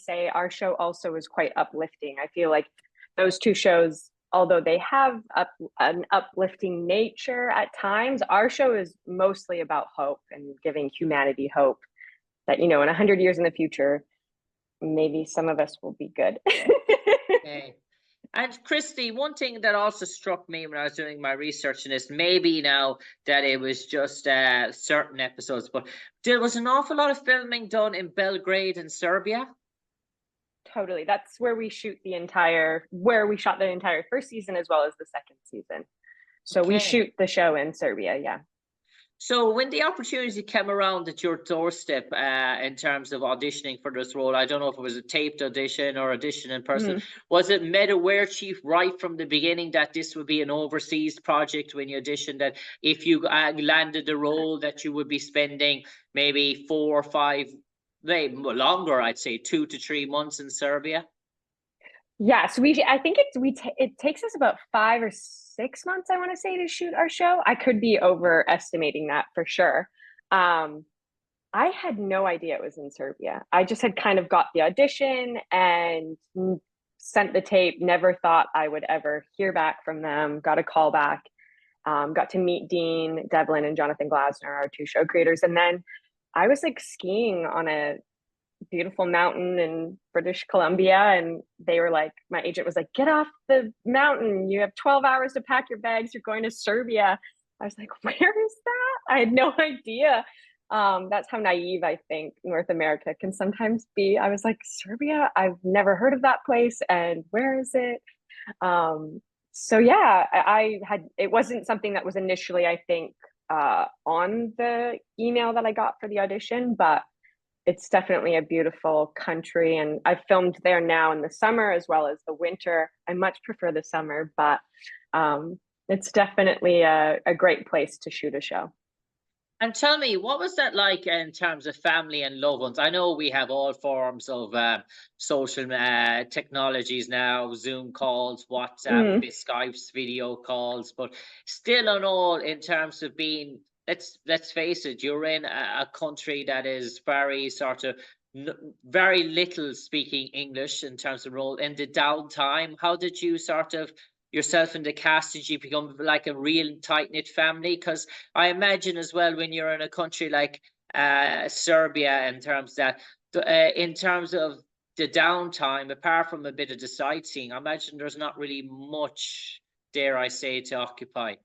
say our show also is quite uplifting. I feel like those two shows, although they have an uplifting nature at times, our show is mostly about hope and giving humanity hope that, in 100 years in the future, maybe some of us will be good. Okay. And Christy, one thing that also struck me when I was doing my research in this, maybe now that it was just certain episodes, but there was an awful lot of filming done in Belgrade and Serbia. Totally. That's where we shot the entire first season as well as the second season. So we Okay. shoot the show in Serbia, yeah. So when the opportunity came around at your doorstep, in terms of auditioning for this role, I don't know if it was a taped audition or audition in person. Was it made aware, Chief, right from the beginning that this would be an overseas project when you auditioned, that if you landed the role that you would be spending maybe 4 or 5, maybe longer, I'd say 2 to 3 months in Serbia? Yeah, so I think it takes us about 5 or 6 months, I want to say, to shoot our show. I could be overestimating that for sure. I had no idea it was in Serbia. I just had kind of got the audition and sent the tape, never thought I would ever hear back from them, got a call back, got to meet Dean Devlin and Jonathan Glasner, our two show creators. And then I was like skiing on a beautiful mountain in British Columbia, and they were like, my agent was like, get off the mountain, you have 12 hours to pack your bags, you're going to Serbia. I was like, where is that? I had no idea. That's how naive I think North America can sometimes be. I was like, Serbia, I've never heard of that place, and where is it? So yeah, it wasn't something that was initially, I think, on the email that I got for the audition, but it's definitely a beautiful country, and I filmed there now in the summer as well as the winter. I much prefer the summer, but it's definitely a great place to shoot a show. And tell me, what was that like in terms of family and loved ones? I know we have all forms of social technologies now, Zoom calls, WhatsApp, Skype's video calls, but still on all, in terms of being, let's face it, you're in a country that is very sort of very little speaking English in terms of role. In the downtime, how did you sort of yourself and the cast, did you become like a real tight-knit family? Because I imagine as well, when you're in a country like Serbia, in terms of the downtime, apart from a bit of the sightseeing, I imagine there's not really much, dare I say, to occupy.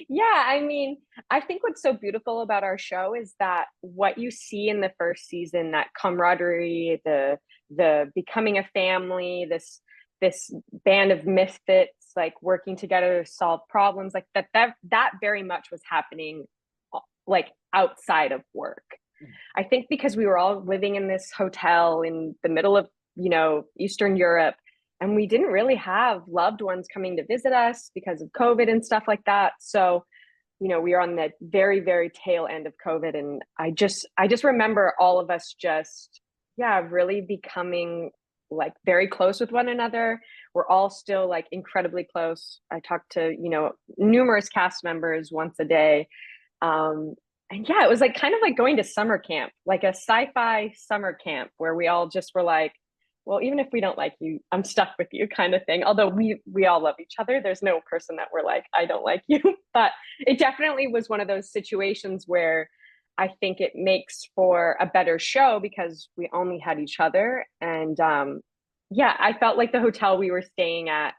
Yeah, I mean, I think what's so beautiful about our show is that what you see in the first season, that camaraderie, the becoming a family, this band of misfits like working together to solve problems, like that very much was happening like outside of work. I think because we were all living in this hotel in the middle of, Eastern Europe, and we didn't really have loved ones coming to visit us because of COVID and stuff like that. So, we are on the very, very tail end of COVID. And I just remember all of us just, yeah, really becoming like very close with one another. We're all still like incredibly close. I talk to, numerous cast members once a day. And yeah, it was like kind of like going to summer camp, like a sci-fi summer camp where we all just were like, well, even if we don't like you, I'm stuck with you kind of thing. Although we all love each other. There's no person that we're like, I don't like you. But it definitely was one of those situations where I think it makes for a better show because we only had each other. And yeah, I felt like the hotel we were staying at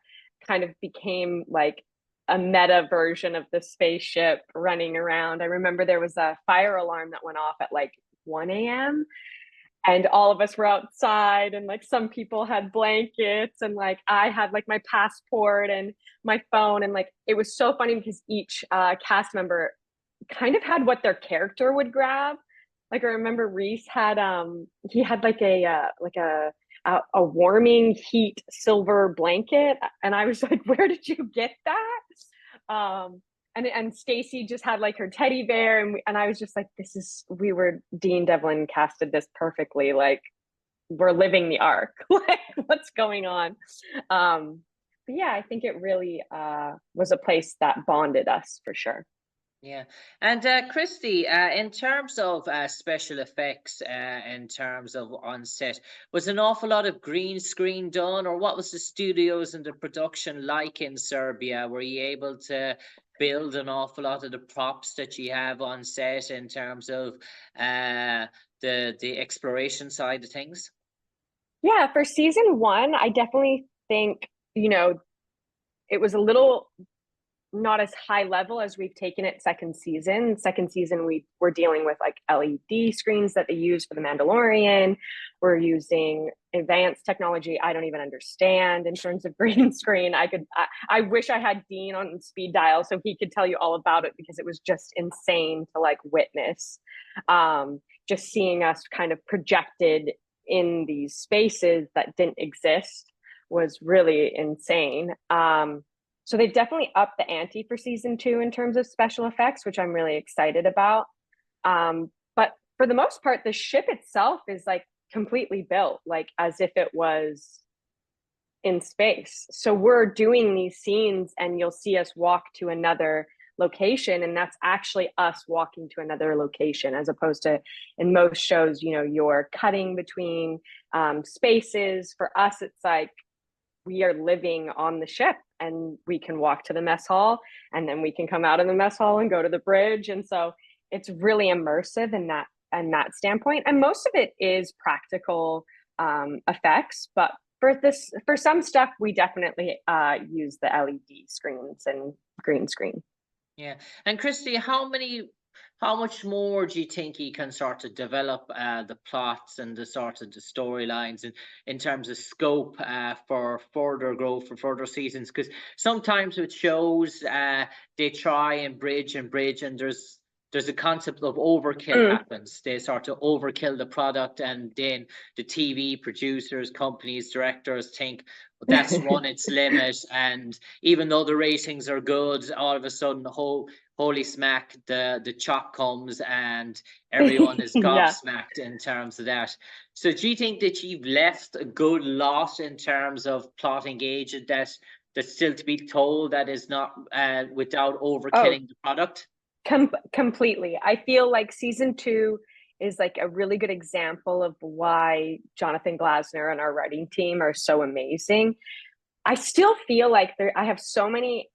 kind of became like a meta version of the spaceship running around. I remember there was a fire alarm that went off at like 1 a.m. and all of us were outside, and like some people had blankets, and like I had like my passport and my phone, and like it was so funny because each cast member kind of had what their character would grab. Like I remember Reese had he had like a warming heat silver blanket, and I was like, where did you get that? And Stacy just had like her teddy bear, and I was just like, Dean Devlin casted this perfectly. Like we're living the arc. Like what's going on? But yeah, I think it really was a place that bonded us for sure. Yeah. And Christy, in terms of special effects, in terms of on set, was an awful lot of green screen done, or what was the studios and the production like in Serbia? Were you able to build an awful lot of the props that you have on set in terms of uh, the exploration side of things? Yeah, for season one, I definitely think, it was a little not as high level as we've taken it second season. Second season, we were dealing with like LED screens that they use for The Mandalorian. We're using advanced technology I don't even understand in terms of green screen. I wish I had Dean on speed dial so he could tell you all about it, because it was just insane to like witness. Just seeing us kind of projected in these spaces that didn't exist was really insane. So they've definitely upped the ante for season two in terms of special effects, which I'm really excited about. But for the most part, the ship itself is like completely built, like as if it was in space. So we're doing these scenes and you'll see us walk to another location, and that's actually us walking to another location, as opposed to in most shows, you're cutting between spaces. For us, it's like we are living on the ship, and we can walk to the mess hall, and then we can come out of the mess hall and go to the bridge. And so it's really immersive in that standpoint. And most of it is practical effects, but for some stuff, we definitely use the LED screens and green screen. Yeah. And Christy, how much more do you think you can sort of develop the plots and the sort of the storylines in terms of scope for further growth for further seasons? Because sometimes with shows, they try and bridge, and there's a concept of overkill happens. They sort of overkill the product, and then the TV producers, companies, directors think that's run its limit. And even though the ratings are good, all of a sudden, holy smack, the chop comes and everyone is Yeah. gobsmacked in terms of that. So do you think that you've left a good lot in terms of plot engagement that's still to be told, that is not without overkilling the product? Completely. I feel like season two is like a really good example of why Jonathan Glasner and our writing team are so amazing. I still feel like I have so many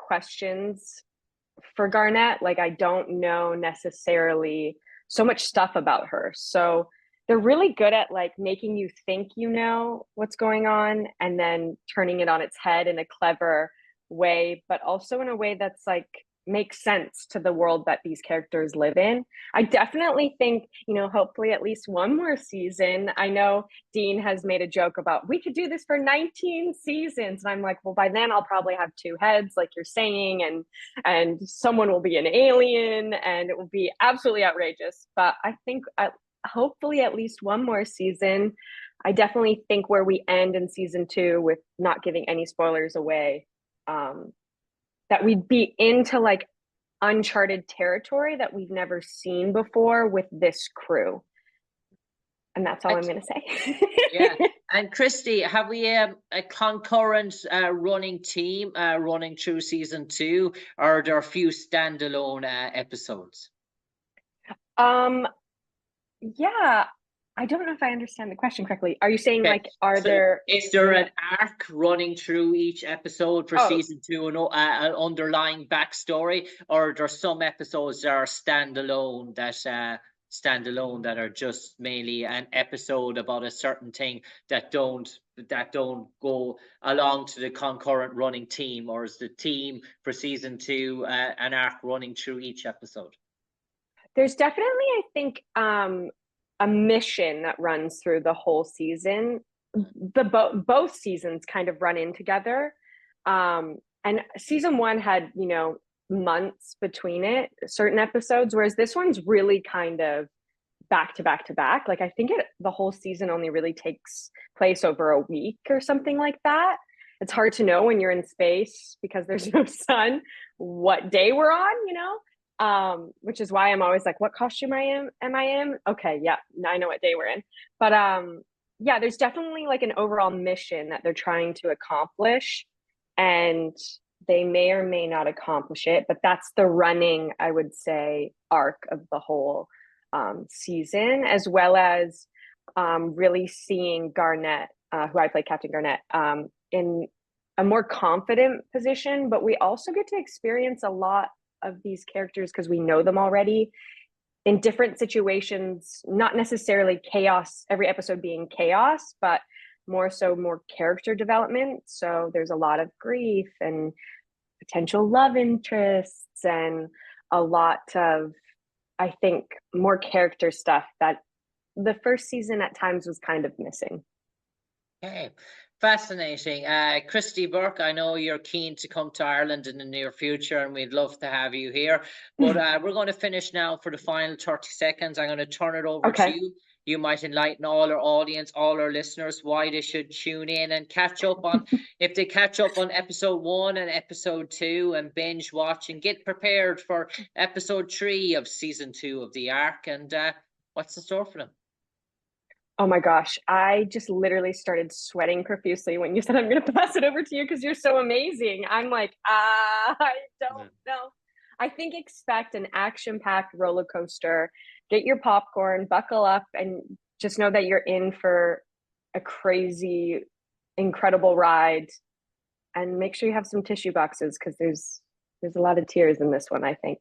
questions for Garnet. Like, I don't know necessarily so much stuff about her. So they're really good at like making you think what's going on, and then turning it on its head in a clever way, but also in a way that's like makes sense to the world that these characters live in. I definitely think, hopefully at least one more season. I know Dean has made a joke about we could do this for 19 seasons. And I'm like, well, by then I'll probably have two heads, like you're saying, and someone will be an alien, and it will be absolutely outrageous. But I think hopefully at least one more season. I definitely think where we end in season two, with not giving any spoilers away, that we'd be into like uncharted territory that we've never seen before with this crew. And that's all I'm going to say. Yeah. And Christy, have we a concurrent running team running through season two, or are there a few standalone episodes? Yeah, I don't know if I understand the question correctly. Are you saying Okay. like, are So there? is there an arc running through each episode for Oh, season two, an underlying backstory, or are there some episodes that are standalone that are just mainly an episode about a certain thing that don't go along to the concurrent running team, or is the team for season two an arc running through each episode? there's definitely, I think, a mission that runs through the whole season. Both seasons kind of run in together. And season one had, months between it, certain episodes, whereas this one's really kind of back to back to back. Like, I think the whole season only really takes place over a week or something like that. It's hard to know when you're in space because there's no sun what day we're on, which is why I'm always like, what costume am I in? Okay, yeah, now I know what day we're in. But yeah, there's definitely like an overall mission that they're trying to accomplish. And they may or may not accomplish it, but that's the running, I would say, arc of the whole season, as well as really seeing Garnet, who I play Captain Garnet, in a more confident position. But we also get to experience a lot of these characters because we know them already in different situations, not necessarily chaos, every episode being chaos, but more character development. So there's a lot of grief and potential love interests and a lot of, I think, more character stuff that the first season at times was kind of missing. Okay, fascinating. Christie Burke, I know you're keen to come to Ireland in the near future, and we'd love to have you here. But we're going to finish now for the final 30 seconds. I'm going to turn it over to you. You might enlighten all our audience, all our listeners, why they should tune in and catch up on, if they catch up on episode 1 and episode 2 and binge watch and get prepared for episode 3 of season 2 of The Ark. And what's the store for them? Oh my gosh, I just literally started sweating profusely when you said I'm going to pass it over to you because you're so amazing. I'm like, I don't know. I think expect an action-packed roller coaster. Get your popcorn, buckle up, and just know that you're in for a crazy, incredible ride. And make sure you have some tissue boxes because there's a lot of tears in this one, I think.